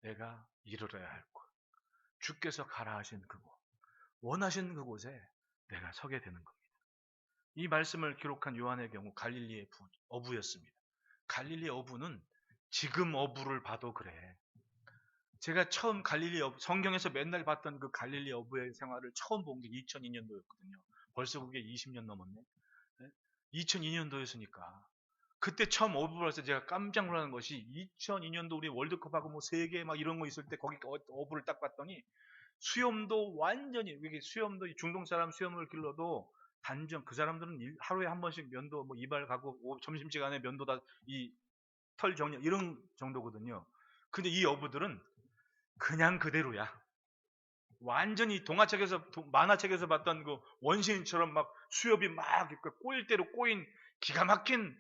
내가 이르러야 할 곳, 주께서 가라 하신 그곳, 원하신 그곳에 내가 서게 되는 겁니다. 이 말씀을 기록한 요한의 경우 갈릴리의 어부였습니다. 갈릴리 어부는 지금 어부를 봐도 그래. 제가 처음 갈릴리 어부, 성경에서 맨날 봤던 그 갈릴리 어부의 생활을 처음 본 게 2002년도였거든요. 벌써 그게 20년 넘었네. 2002년도였으니까. 그때 처음 어부를 해서 제가 깜짝 놀라는 것이 2002년도 우리 월드컵하고 뭐 세계 막 이런 거 있을 때 거기 어부를 딱 봤더니 수염도 완전히, 이게 수염도 중동 사람 수염을 길러도 단정, 그 사람들은 하루에 한 번씩 면도 뭐 이발 가고 점심시간에 면도다 이 털 정리 이런 정도거든요. 근데 이 어부들은 그냥 그대로야. 완전히 동화책에서 만화책에서 봤던 그 원시인처럼 막 수염이 막 꼬일 대로 꼬인 기가 막힌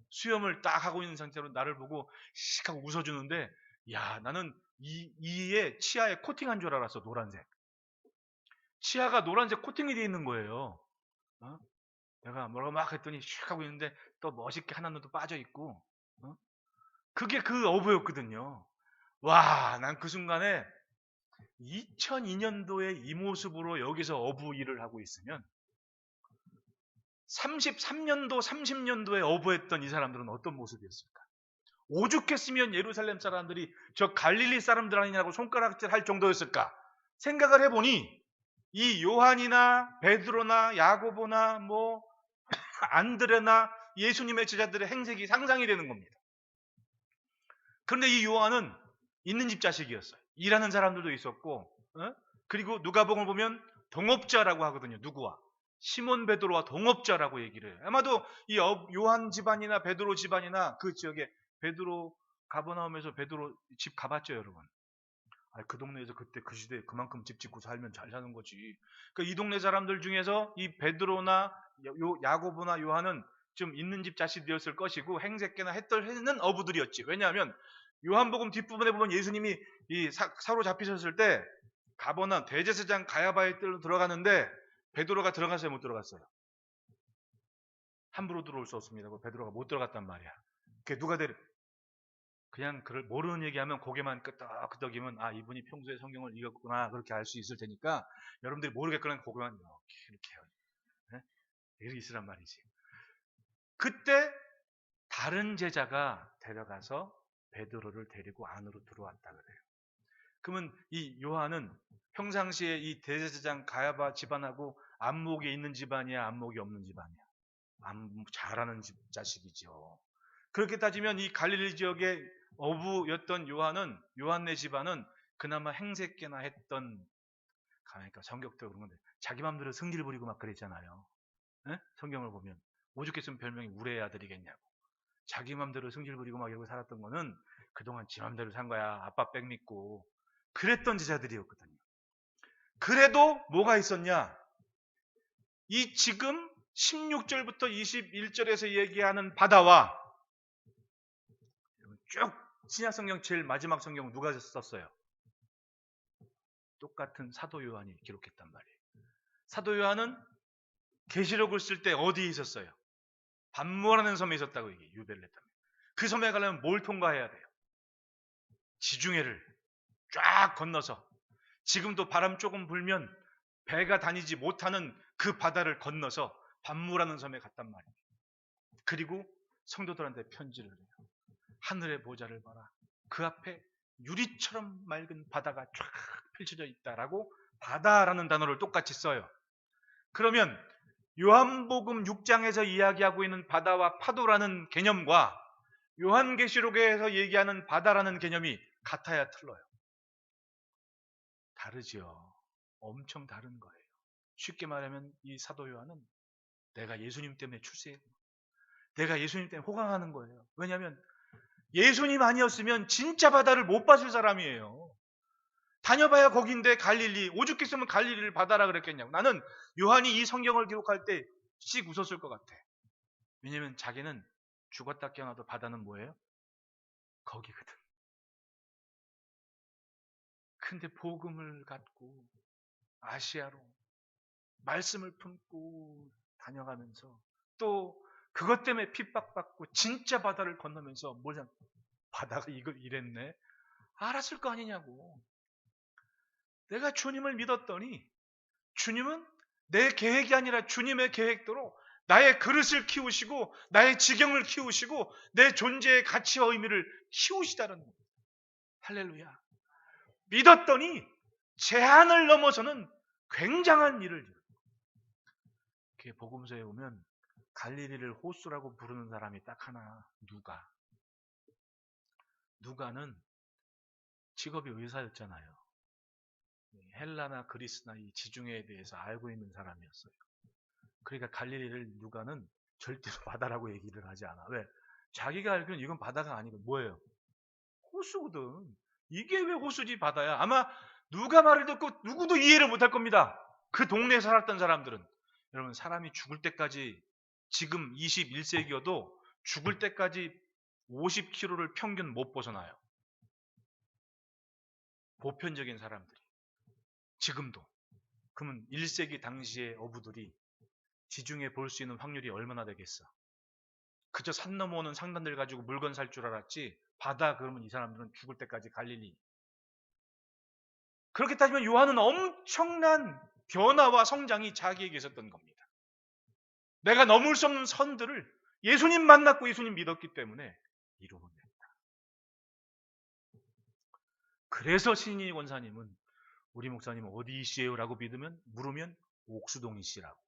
수염을 딱 하고 있는 상태로 나를 보고 씩 하고 웃어주는데, 야, 나는 이에 치아에 코팅한 줄 알았어. 노란색 치아가 노란색 코팅이 되어 있는 거예요. 어? 내가 뭐라고 막 했더니 슉 하고 있는데 또 멋있게 하나는 또 빠져 있고, 그게 그 어부였거든요. 와, 난 그 순간에 2002년도에 이 모습으로 여기서 어부 일을 하고 있으면 33년도, 30년도에 어부했던 이 사람들은 어떤 모습이었을까? 오죽했으면 예루살렘 사람들이 저 갈릴리 사람들 아니냐고 손가락질 할 정도였을까? 생각을 해보니 이 요한이나 베드로나 야고보나 뭐 안드레나 예수님의 제자들의 행색이 상상이 되는 겁니다. 그런데 이 요한은 있는 집 자식이었어요. 일하는 사람들도 있었고, 그리고 누가복음을 보면 동업자라고 하거든요. 누구와? 시몬 베드로와 동업자라고 얘기를 해요. 아마도 이 요한 집안이나 베드로 집안이나 그 지역에 베드로 가버나움에서 베드로 집 가봤죠, 여러분? 그 동네에서 그때 그 시대에 그만큼 집 짓고 살면 잘 사는 거지. 그러니까 이 동네 사람들 중에서 이 베드로나 야고보나 요한은 좀 있는 집 자식이었을 것이고 행색계나 했는 어부들이었지. 왜냐하면 요한복음 뒷부분에 보면 예수님이 이 사로잡히셨을 때 가버나움 대제사장 가야바의 뜰로 들어가는데 베드로가 들어갔어요, 못 들어갔어요? 함부로 들어올 수 없습니다. 베드로가 못 들어갔단 말이야. 그게 누가 그냥 그걸 모르는 얘기하면 고개만 끄덕끄덕이면 이분이 평소에 성경을 읽었구나 그렇게 알 수 있을 테니까 여러분들이 모르겠거나 고개만 이렇게 해요. 이렇게 있으란 말이지. 그때 다른 제자가 데려가서 베드로를 데리고 안으로 들어왔다 그래요. 그러면 이 요한은 평상시에 이 대제사장 가야바 집안하고 안목이 있는 집안이야, 안목이 없는 집안이야? 잘하는 자식이죠. 그렇게 따지면 이 갈릴리 지역의 어부였던 요한네 집안은 그나마 행색계나 했던, 그러니까 성격도 그런 건데 자기 맘대로 승질 부리고 막 그랬잖아요. 성경을 보면 오죽했으면 별명이 우레의 아들이겠냐고. 자기 맘대로 승질 부리고 막 이러고 살았던 거는 그동안 지 맘대로 산 거야. 아빠 백 믿고 그랬던 제자들이었거든요. 그래도 뭐가 있었냐? 이 지금 16절부터 21절에서 얘기하는 바다와 쭉 신약성경 제일 마지막 성경 누가 썼어요? 똑같은 사도 요한이 기록했단 말이에요. 사도 요한은 계시록을 쓸 때 어디에 있었어요? 반모라는 섬에 있었다고 얘기해요. 유배를 했다면. 그 섬에 가려면 뭘 통과해야 돼요? 지중해를 쫙 건너서 지금도 바람 조금 불면 배가 다니지 못하는 그 바다를 건너서 반모라는 섬에 갔단 말이에요. 그리고 성도들한테 편지를 해요. 하늘의 보좌를 봐라. 그 앞에 유리처럼 맑은 바다가 쫙 펼쳐져 있다라고 바다라는 단어를 똑같이 써요. 그러면 요한복음 6장에서 이야기하고 있는 바다와 파도라는 개념과 요한계시록에서 얘기하는 바다라는 개념이 같아야 틀려요? 다르죠. 엄청 다른 거예요. 쉽게 말하면 이 사도 요한은 내가 예수님 때문에 출세해, 내가 예수님 때문에 호강하는 거예요. 왜냐하면 예수님 아니었으면 진짜 바다를 못 봤을 사람이에요. 다녀봐야 거긴데 갈릴리, 오죽했으면 갈릴리를 바다라 그랬겠냐고. 나는 요한이 이 성경을 기록할 때 씩 웃었을 것 같아. 왜냐하면 자기는 죽었다 깨어나도 바다는 뭐예요? 거기거든. 근데 복음을 갖고 아시아로 말씀을 품고 다녀가면서 또 그것 때문에 핍박받고 진짜 바다를 건너면서 뭐냐, 바다가 이걸 이랬네, 알았을 거 아니냐고. 내가 주님을 믿었더니 주님은 내 계획이 아니라 주님의 계획대로 나의 그릇을 키우시고 나의 지경을 키우시고 내 존재의 가치와 의미를 키우시다는 겁니다. 할렐루야. 믿었더니 제한을 넘어서는 굉장한 일을 이루어요. 복음서에 보면 갈릴리를 호수라고 부르는 사람이 딱 하나, 누가는 직업이 의사였잖아요. 헬라나 그리스나 이 지중해에 대해서 알고 있는 사람이었어요. 그러니까 갈릴리를 누가는 절대로 바다라고 얘기를 하지 않아. 왜? 자기가 알기로는 이건 바다가 아니고 뭐예요? 호수거든. 이게 왜 호수지 바다야? 아마 누가 말을 듣고 누구도 이해를 못할 겁니다. 그 동네에 살았던 사람들은. 여러분 사람이 죽을 때까지 지금 21세기여도 죽을 때까지 50km를 평균 못 벗어나요. 보편적인 사람들이. 지금도. 그러면 1세기 당시의 어부들이 지중해 볼 수 있는 확률이 얼마나 되겠어? 그저 산 넘어오는 상단들 가지고 물건 살 줄 알았지 바다 그러면 이 사람들은 죽을 때까지 갈릴리. 그렇게 따지면 요한은 엄청난 변화와 성장이 자기에게 있었던 겁니다. 내가 넘을 수 없는 선들을 예수님 만났고 예수님 믿었기 때문에 이루어냅니다. 그래서 신인희 권사님은 우리 목사님은 어디이시에요? 라고 물으면 옥수동이시라고.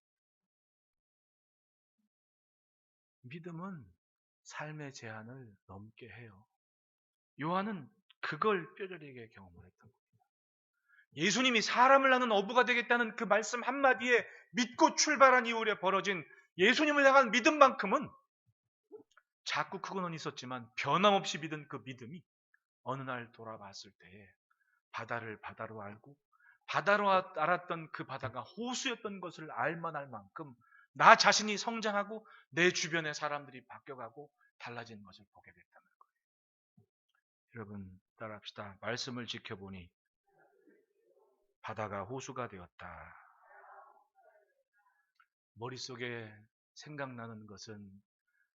믿음은 삶의 제한을 넘게 해요. 요한은 그걸 뼈저리게 경험을 했던 겁니다. 예수님이 사람을 낳는 어부가 되겠다는 그 말씀 한마디에 믿고 출발한 이후에 벌어진 예수님을 향한 믿음만큼은 자꾸 크고는 있었지만 변함없이 믿은 그 믿음이 어느 날 돌아봤을 때에 바다를 바다로 알고 바다로 알았던 그 바다가 호수였던 것을 알만할 만큼 나 자신이 성장하고 내 주변의 사람들이 바뀌어가고 달라진 것을 보게 됐다는 거예요. 여러분 따라합시다. 말씀을 지켜보니 바다가 호수가 되었다. 머릿속에 생각나는 것은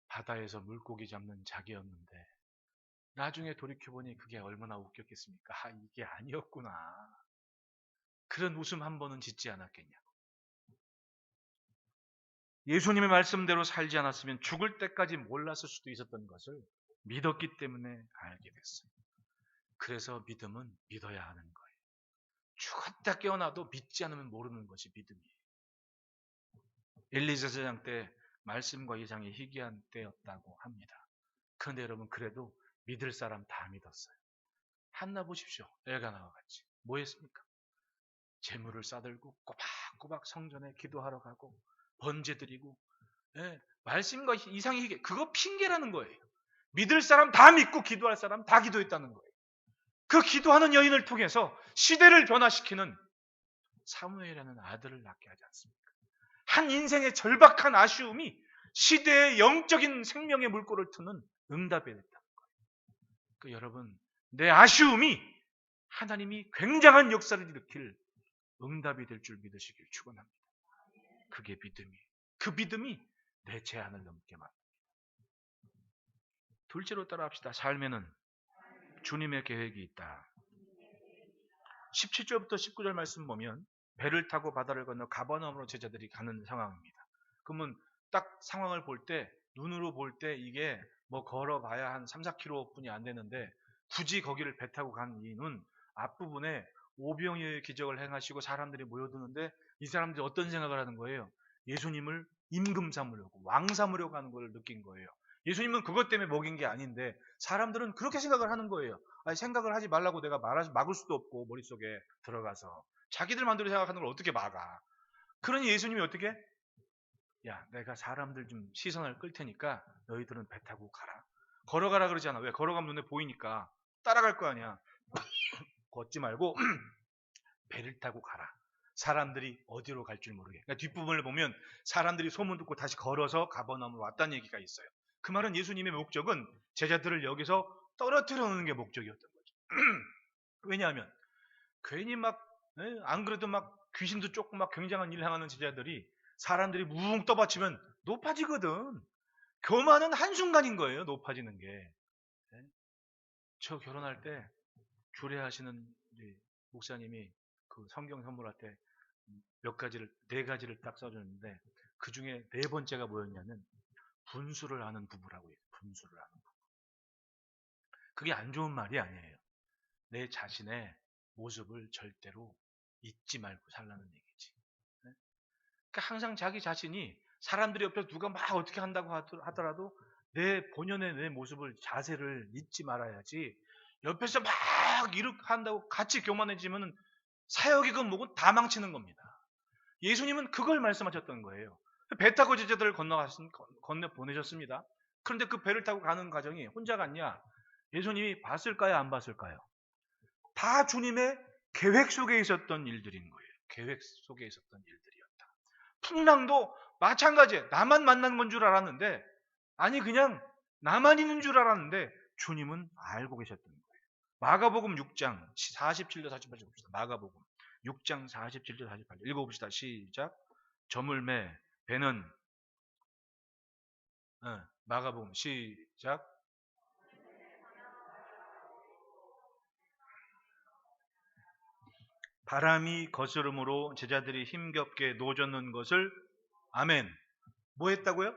바다에서 물고기 잡는 자기였는데 나중에 돌이켜보니 그게 얼마나 웃겼겠습니까? 아, 이게 아니었구나. 그런 웃음 한 번은 짓지 않았겠냐고. 예수님의 말씀대로 살지 않았으면 죽을 때까지 몰랐을 수도 있었던 것을 믿었기 때문에 알게 됐어요. 그래서 믿음은 믿어야 하는 거예요. 죽었다 깨어나도 믿지 않으면 모르는 것이 믿음이에요. 엘리 제사장 때 말씀과 이상이 희귀한 때였다고 합니다. 그런데 여러분 그래도 믿을 사람 다 믿었어요. 한나 보십시오. 엘가나와 같이. 뭐 했습니까? 재물을 싸들고 꼬박꼬박 성전에 기도하러 가고 번제 드리고 말씀과 이상이 희귀. 그거 핑계라는 거예요. 믿을 사람 다 믿고 기도할 사람 다 기도했다는 거예요. 그 기도하는 여인을 통해서 시대를 변화시키는 사무엘이라는 아들을 낳게 하지 않습니까? 한 인생의 절박한 아쉬움이 시대의 영적인 생명의 물꼬를 트는 응답이 됐다는 거예요. 그 여러분, 내 아쉬움이 하나님이 굉장한 역사를 일으킬 응답이 될 줄 믿으시길 축원합니다. 그게 믿음이에요. 그 믿음이 내 제한을 넘게 만듭니다. 둘째로 따라합시다. 삶에는 주님의 계획이 있다. 17절부터 19절 말씀 보면 배를 타고 바다를 건너 가버나움으로 제자들이 가는 상황입니다. 그러면 딱 상황을 볼 때 눈으로 볼 때 이게 뭐 걸어봐야 한 3, 4km 뿐이 안 되는데 굳이 거기를 배 타고 간 이유는 앞부분에 오병이어의 기적을 행하시고 사람들이 모여드는데 이 사람들이 어떤 생각을 하는 거예요? 예수님을 임금 삼으려고 왕 삼으려고 하는 걸 느낀 거예요. 예수님은 그것 때문에 먹인 게 아닌데 사람들은 그렇게 생각을 하는 거예요. 아니, 생각을 하지 말라고 내가 막을 수도 없고 머릿속에 들어가서 자기들 마음대로 생각하는 걸 어떻게 막아. 그러니 예수님이 어떻게? 야, 내가 사람들 좀 시선을 끌 테니까 너희들은 배 타고 가라. 걸어가라 그러지 않아. 왜? 걸어가면 눈에 보이니까 따라갈 거 아니야. 걷지 말고 배를 타고 가라. 사람들이 어디로 갈 줄 모르게. 그러니까 뒷부분을 보면 사람들이 소문 듣고 다시 걸어서 가버나움으로 왔다는 얘기가 있어요. 그 말은 예수님의 목적은 제자들을 여기서 떨어뜨려 놓는 게 목적이었던 거죠. 왜냐하면 괜히 안 그래도 막 귀신도 쫓고 막 굉장한 일을 행하는 제자들이 사람들이 뭉 떠받치면 높아지거든. 교만은 한순간인 거예요. 높아지는 게. 저 결혼할 때 주례하시는 목사님이 그 성경 선물할 때 네 가지를 딱 써줬는데 그 중에 네 번째가 뭐였냐면 분수를 하는 부부라고 해요. 분수를 하는 부부. 그게 안 좋은 말이 아니에요. 내 자신의 모습을 절대로 잊지 말고 살라는 얘기지. 그러니까 항상 자기 자신이 사람들이 옆에서 누가 막 어떻게 한다고 하더라도 내 본연의 내 모습을 자세를 잊지 말아야지. 옆에서 막 이렇게 한다고 같이 교만해지면 사역이건 뭐건 다 망치는 겁니다. 예수님은 그걸 말씀하셨던 거예요. 배 타고 제자들을 건너 보내셨습니다. 그런데 그 배를 타고 가는 과정이 혼자 갔냐? 예수님이 봤을까요? 안 봤을까요? 다 주님의 계획 속에 있었던 일들인 거예요. 계획 속에 있었던 일들이었다. 풍랑도 마찬가지예요. 나만 만난 건 줄 알았는데, 아니 그냥 나만 있는 줄 알았는데 주님은 알고 계셨던 거예요. 마가복음 6장 47절 48절 봅시다. 마가복음 6장 47절 48절 읽어봅시다. 시작. 저물매 배는 마가복음 시작. 바람이 거스름으로 제자들이 힘겹게 노젓는 것을 아멘. 뭐 했다고요?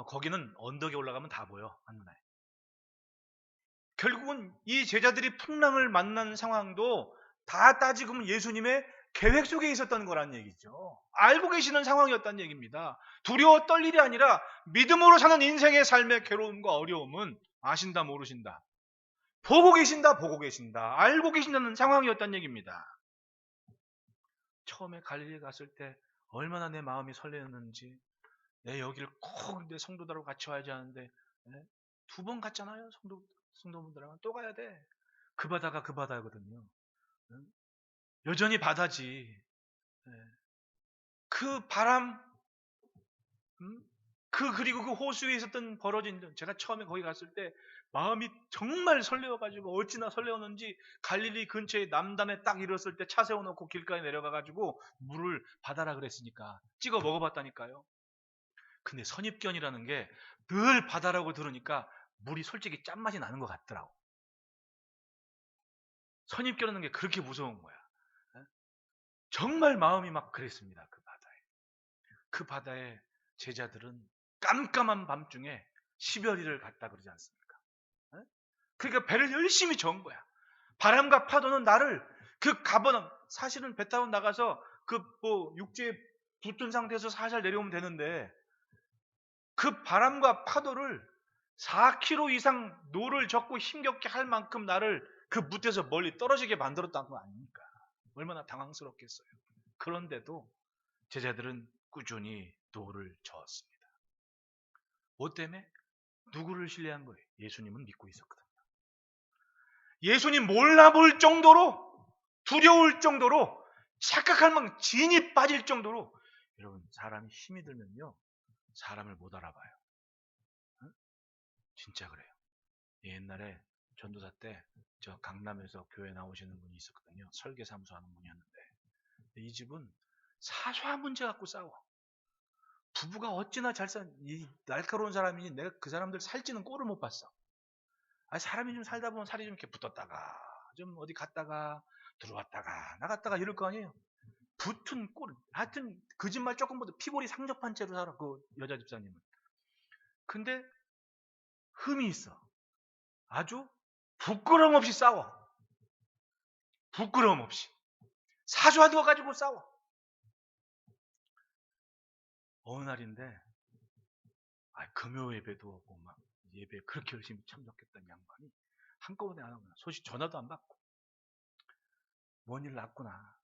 거기는 언덕에 올라가면 다 보여. 한눈에. 결국은 이 제자들이 풍랑을 만난 상황도 다 따지고 보면 예수님의 계획 속에 있었던 거란 얘기죠. 알고 계시는 상황이었다는 얘기입니다. 두려워 떨 일이 아니라 믿음으로 사는 인생의 삶의 괴로움과 어려움은 아신다 모르신다. 보고 계신다 보고 계신다. 알고 계신다는 상황이었다는 얘기입니다. 처음에 갈릴리 갔을 때 얼마나 내 마음이 설레었는지, 내 여기를 꼭 내 성도들하고 같이 와야지 하는데 2번 갔잖아요. 성도분들하고 또 가야 돼. 그 바다가 그 바다거든요. 여전히 바다지. 그 바람, 그리고 그 호수에 있었던 벌어진 일. 제가 처음에 거기 갔을 때 마음이 정말 설레어가지고 어찌나 설레었는지 갈릴리 근처에 남단에 딱 이뤘을 때 차 세워놓고 길가에 내려가가지고 물을 받아라 그랬으니까 찍어 먹어봤다니까요. 근데 선입견이라는 게 늘 바다라고 들으니까 물이 솔직히 짠맛이 나는 것 같더라고. 선입견이라는 게 그렇게 무서운 거야. 정말 마음이 막 그랬습니다. 그 바다에 제자들은 깜깜한 밤중에 10여리를 갔다 그러지 않습니까? 그러니까 배를 열심히 저은 거야. 바람과 파도는 나를 사실은 배 타고 나가서 육지에 붙은 상태에서 살살 내려오면 되는데 그 바람과 파도를 4km 이상 노를 젓고 힘겹게 할 만큼 나를 그 무대에서 멀리 떨어지게 만들었다는 거 아닙니까? 얼마나 당황스럽겠어요. 그런데도 제자들은 꾸준히 노를 저었습니다. 뭐 때문에? 누구를 신뢰한 거예요? 예수님은 믿고 있었거든요. 예수님 몰라볼 정도로, 두려울 정도로, 착각할 만큼 진이 빠질 정도로. 여러분, 사람이 힘이 들면요 사람을 못 알아봐요. 응? 진짜 그래요. 옛날에 전도사 때 저 강남에서 교회 나오시는 분이 있었거든요. 설계사무소 하는 분이었는데 이 집은 사소한 문제 갖고 싸워. 부부가 어찌나 이 날카로운 사람이니 내가 그 사람들 살찌는 꼴을 못 봤어. 사람이 좀 살다 보면 살이 좀 이렇게 붙었다가 좀 어디 갔다가 들어왔다가 나갔다가 이럴 거 아니에요. 붙은 꼴. 하여튼 그 집말 조금 보다 피골이 상접한 채로 살아. 그 여자 집사님은. 근데 흠이 있어. 아주 부끄러움 없이 싸워. 부끄러움 없이. 사소한 거 가지고 싸워. 어느 날인데 금요 예배도 오고 막 예배에 그렇게 열심히 참석했던 양반이 한꺼번에 안 하구나. 소식 전화도 안 받고 뭔 일 났구나.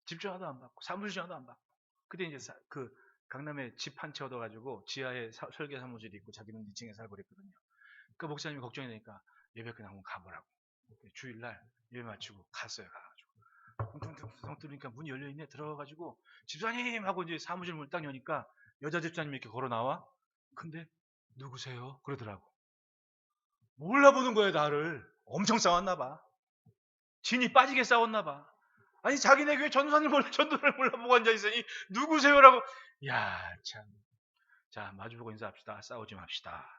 집 전화도 안 받고 사무실 전화도 안 받고. 그때 이제 그 강남에 집 한 채 얻어가지고 지하에 설계 사무실이 있고 자기는 2층에 살고 그랬거든요. 그 목사님이 걱정이 되니까 예배 그냥 한번 가보라고. 주일날 예배 마치고 갔어요. 가가지고 텅텅텅 뚫으니까 문이 열려있네. 들어가가지고 집사님 하고 이제 사무실 문을 딱 여니까 여자 집사님이 이렇게 걸어 나와. 근데 누구세요? 그러더라고. 몰라보는 거예요. 나를. 엄청 싸웠나 봐. 진이 빠지게 싸웠나 봐. 아니 자기네 교회 전도사님 전도를 몰라보고 앉아있으니 누구세요라고. 야 참. 자 마주보고 인사합시다. 싸우지 맙시다.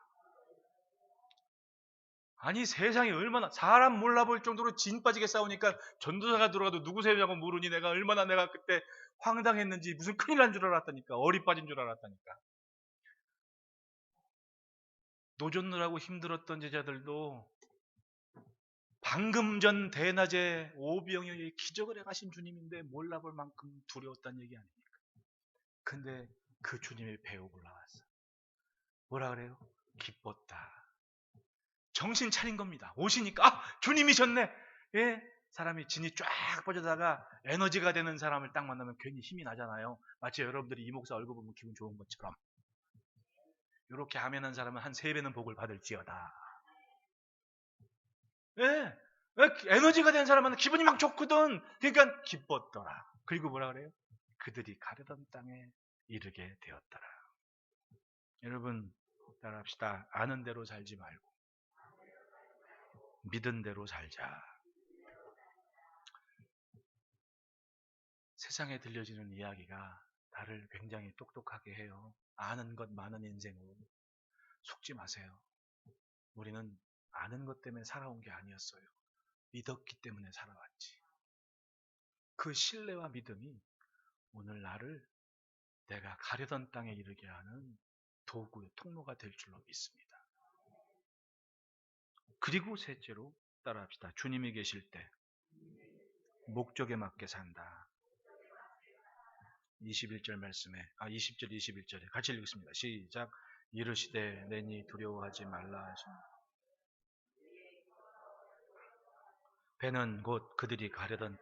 아니 세상에 얼마나 사람 몰라볼 정도로 진 빠지게 싸우니까 전도사가 들어가도 누구세요라고 물으니 내가 얼마나 내가 그때 황당했는지 무슨 큰일 난 줄 알았다니까. 어리 빠진 줄 알았다니까. 노젓느라고 힘들었던 제자들도 방금 전 대낮에 오병이어의 기적을 해가신 주님인데 몰라볼 만큼 두려웠다는 얘기 아닙니까? 근데 그 주님의 배에 올라왔어. 뭐라 그래요? 기뻤다. 정신 차린 겁니다. 오시니까 주님이셨네. 예, 사람이 진이 쫙 빠져다가 에너지가 되는 사람을 딱 만나면 괜히 힘이 나잖아요. 마치 여러분들이 이 목사 얼굴 보면 기분 좋은 것처럼. 이렇게 아멘한 사람은 한 3배는 복을 받을지어다. 예. 에너지가 된 사람은 기분이 막 좋거든. 그러니까 기뻤더라. 그리고 뭐라 그래요? 그들이 가려던 땅에 이르게 되었더라. 여러분 따라합시다. 아는 대로 살지 말고 믿은 대로 살자. 세상에 들려지는 이야기가 나를 굉장히 똑똑하게 해요. 아는 것 많은 인생으로 속지 마세요. 우리는 아는 것 때문에 살아온 게 아니었어요. 믿었기 때문에 살아왔지. 그 신뢰와 믿음이 오늘 나를 내가 가려던 땅에 이르게 하는 도구의 통로가 될 줄로 믿습니다. 그리고 셋째로 따라합시다. 주님이 계실 때 목적에 맞게 산다. 21절 말씀에 20절 21절에 같이 읽겠습니다. 시작. 이르시되 내니 두려워하지 말라 하시니 배는 곧 그들이 가려던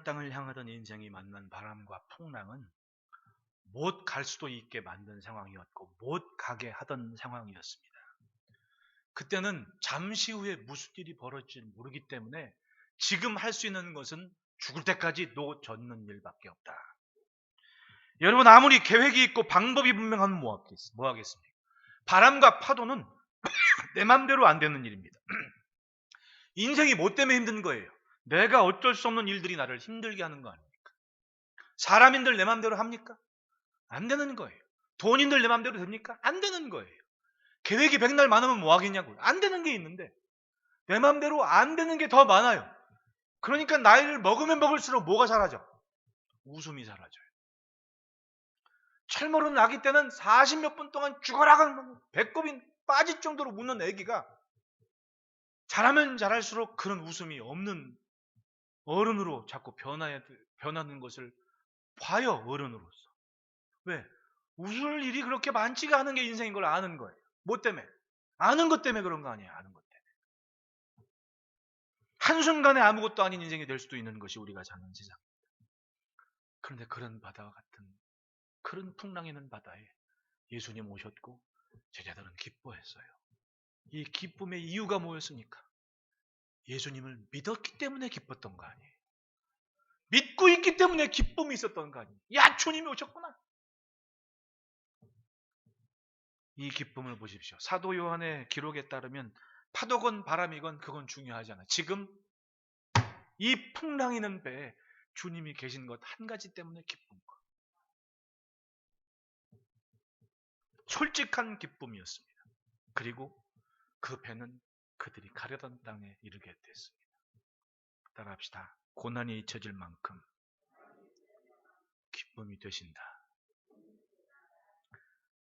땅을 향하던 인생이 만난 바람과 풍랑은 못 갈 수도 있게 만든 상황이었고 못 가게 하던 상황이었습니다. 그때는 잠시 후에 무슨 일이 벌어질지 모르기 때문에 지금 할 수 있는 것은 죽을 때까지 놓젓는 일밖에 없다. 여러분 아무리 계획이 있고 방법이 분명하면 뭐 하겠습니까? 바람과 파도는 내 맘대로 안 되는 일입니다. 인생이 뭐 때문에 힘든 거예요? 내가 어쩔 수 없는 일들이 나를 힘들게 하는 거 아닙니까? 사람인들 내 맘대로 합니까? 안 되는 거예요. 돈인들 내 맘대로 됩니까? 안 되는 거예요. 계획이 백날 많으면 뭐 하겠냐고요. 안 되는 게 있는데 내 맘대로 안 되는 게 더 많아요. 그러니까 나이를 먹으면 먹을수록 뭐가 사라져? 웃음이 사라져요. 철모르는 아기 때는 40몇 분 동안 죽어라 그러면 배꼽이 빠질 정도로 웃는 아기가 자라면 자랄수록 그런 웃음이 없는 어른으로 자꾸 변하는 것을 봐요. 어른으로서. 왜? 웃을 일이 그렇게 많지가 않은 게 인생인 걸 아는 거예요. 뭐 때문에? 아는 것 때문에 그런 거 아니에요. 아는 것 때문에. 한순간에 아무것도 아닌 인생이 될 수도 있는 것이 우리가 사는 세상. 그런데 그런 바다와 같은 그런 풍랑 있는 바다에 예수님 오셨고 제자들은 기뻐했어요. 이 기쁨의 이유가 뭐였습니까? 예수님을 믿었기 때문에 기뻤던 거 아니에요. 믿고 있기 때문에 기쁨이 있었던 거 아니에요. 야, 주님이 오셨구나. 이 기쁨을 보십시오. 사도 요한의 기록에 따르면 파도건 바람이건 그건 중요하지 않아요. 지금 이 풍랑이는 배에 주님이 계신 것 한 가지 때문에 기쁜 것. 솔직한 기쁨이었습니다. 그리고 그 배는 그들이 가려던 땅에 이르게 됐습니다. 따라합시다. 고난이 잊혀질 만큼 기쁨이 되신다.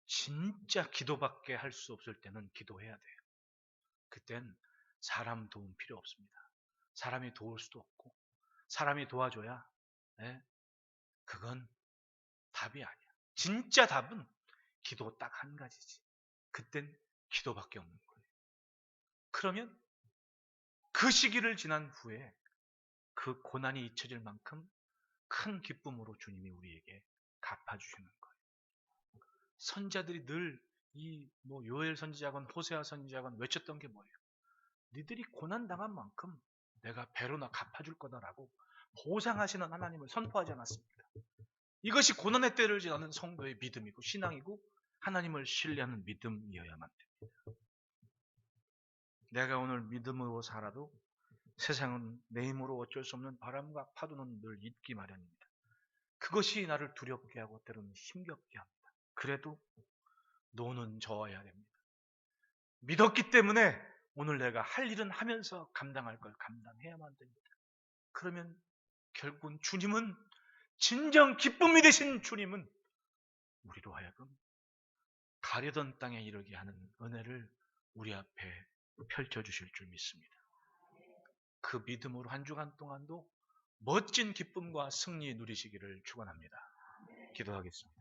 진짜 기도밖에 할 수 없을 때는 기도해야 돼요. 그땐 사람 도움 필요 없습니다. 사람이 도울 수도 없고 사람이 도와줘야 그건 답이 아니야. 진짜 답은 기도 딱 한 가지지. 그땐 기도밖에 없는 거예요. 그러면 그 시기를 지난 후에 그 고난이 잊혀질 만큼 큰 기쁨으로 주님이 우리에게 갚아주시는 거예요. 선자들이 늘 요엘 선지자건 호세아 선지자건 외쳤던 게 뭐예요? 니들이 고난 당한 만큼 내가 배로나 갚아줄 거다라고 보상하시는 하나님을 선포하지 않았습니까? 이것이 고난의 때를 지나는 성도의 믿음이고 신앙이고 하나님을 신뢰하는 믿음이어야만 됩니다. 내가 오늘 믿음으로 살아도 세상은 내 힘으로 어쩔 수 없는 바람과 파도는 늘 있기 마련입니다. 그것이 나를 두렵게 하고 때로는 힘겹게 합니다. 그래도 노는 저어야 됩니다. 믿었기 때문에 오늘 내가 할 일은 하면서 감당할 걸 감당해야만 됩니다. 그러면 결국은 주님은 진정 기쁨이 되신 주님은 우리로 하여금 가려던 땅에 이르게 하는 은혜를 우리 앞에 펼쳐주실 줄 믿습니다. 그 믿음으로 한 주간 동안도 멋진 기쁨과 승리 누리시기를 축원합니다. 기도하겠습니다.